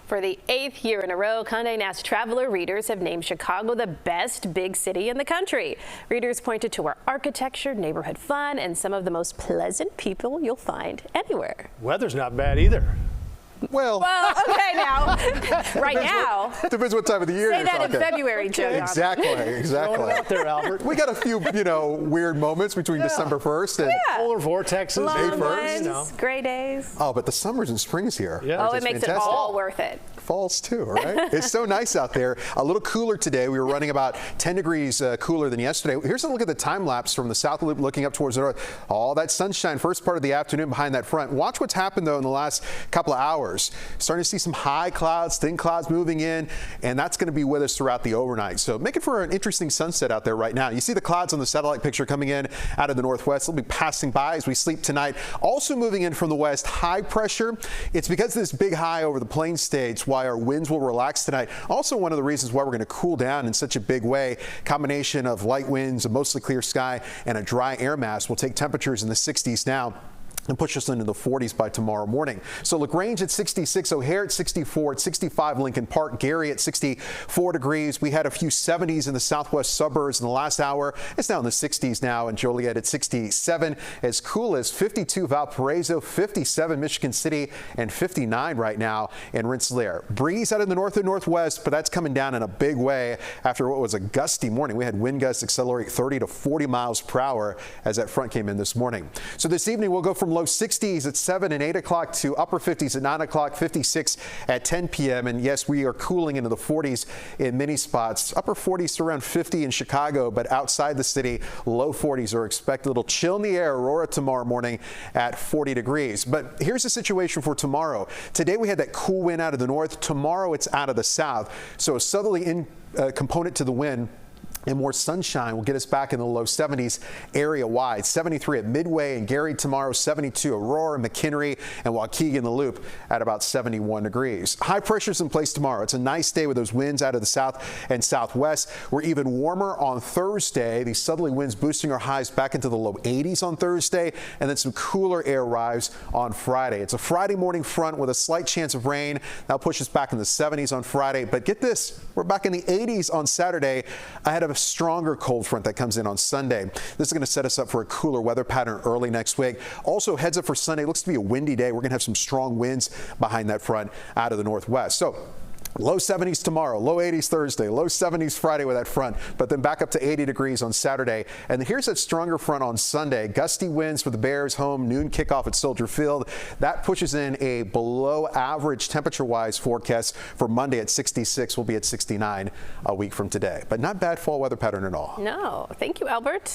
For the 8th year in a row, Condé Nast Traveler readers have named Chicago the best big city in the country. Readers pointed to our architecture, neighborhood fun, and some of the most pleasant people you'll find anywhere. Weather's not bad either. Well, okay now. Right now. Depends what time of the year Say you're that talking. in February, Joe. Exactly. Throwing it out there, Albert. We got a few, weird moments between December 1st and polar vortexes, Long May 1st, ones, gray days. Oh, but the summers and springs here. Yeah. Oh, it makes fantastic. it all worth it. Falls too, right? It's so nice out there. A little cooler today. We were running about 10 degrees cooler than yesterday. Here's a look at the time lapse from the south loop looking up towards the north. All that sunshine first part of the afternoon behind that front. Watch what's happened though in the last couple of hours. Starting to see some high clouds, thin clouds moving in, and that's going to be with us throughout the overnight. So make it for an interesting sunset out there right now. You see the clouds on the satellite picture coming in out of the northwest. They'll be passing by as we sleep tonight. Also moving in from the west, high pressure. It's because of this big high over the plains states why our winds will relax tonight. Also one of the reasons why we're going to cool down in such a big way. Combination of light winds, a mostly clear sky, and a dry air mass will take temperatures in the 60s now and push us into the 40s by tomorrow morning. So LaGrange at 66, O'Hare at 64, at 65 Lincoln Park, Gary at 64 degrees. We had a few 70s in the southwest suburbs in the last hour. It's now in the 60s now, and Joliet at 67. As cool as 52 Valparaiso, 57 Michigan City, and 59 right now in Rensselaer. Breeze out of the north and northwest, but that's coming down in a big way after what was a gusty morning. We had wind gusts accelerate 30 to 40 miles per hour as that front came in this morning. So this evening we'll go from low 60s at 7 and 8 o'clock to upper 50s at 9 o'clock, 56 at 10 p.m. And yes, we are cooling into the 40s in many spots. Upper 40s to around 50 in Chicago, but outside the city, low 40s are expected. A little chill in the air. Aurora tomorrow morning at 40 degrees. But here's the situation for tomorrow. Today we had that cool wind out of the north. Tomorrow it's out of the south. So a southerly component to the wind and more sunshine will get us back in the low 70s area-wide. 73 at Midway and Gary tomorrow, 72 Aurora, McHenry, and Waukegan the Loop at about 71 degrees. High pressure's in place tomorrow. It's a nice day with those winds out of the south and southwest. We're even warmer on Thursday. These southerly winds boosting our highs back into the low 80s on Thursday, and then some cooler air arrives on Friday. It's a Friday morning front with a slight chance of rain. That'll push us back in the 70s on Friday. But get this, we're back in the 80s on Saturday ahead of a stronger cold front that comes in on Sunday. This is going to set us up for a cooler weather pattern early next week. Also heads up for Sunday. Looks to be a windy day. We're going to have some strong winds behind that front out of the northwest. So low 70s tomorrow, low 80s Thursday, low 70s Friday with that front, but then back up to 80 degrees on Saturday. And here's that stronger front on Sunday. Gusty winds for the Bears home, noon kickoff at Soldier Field. That pushes in a below average temperature-wise forecast for Monday at 66. We'll be at 69 a week from today. But not bad fall weather pattern at all. No. Thank you, Albert.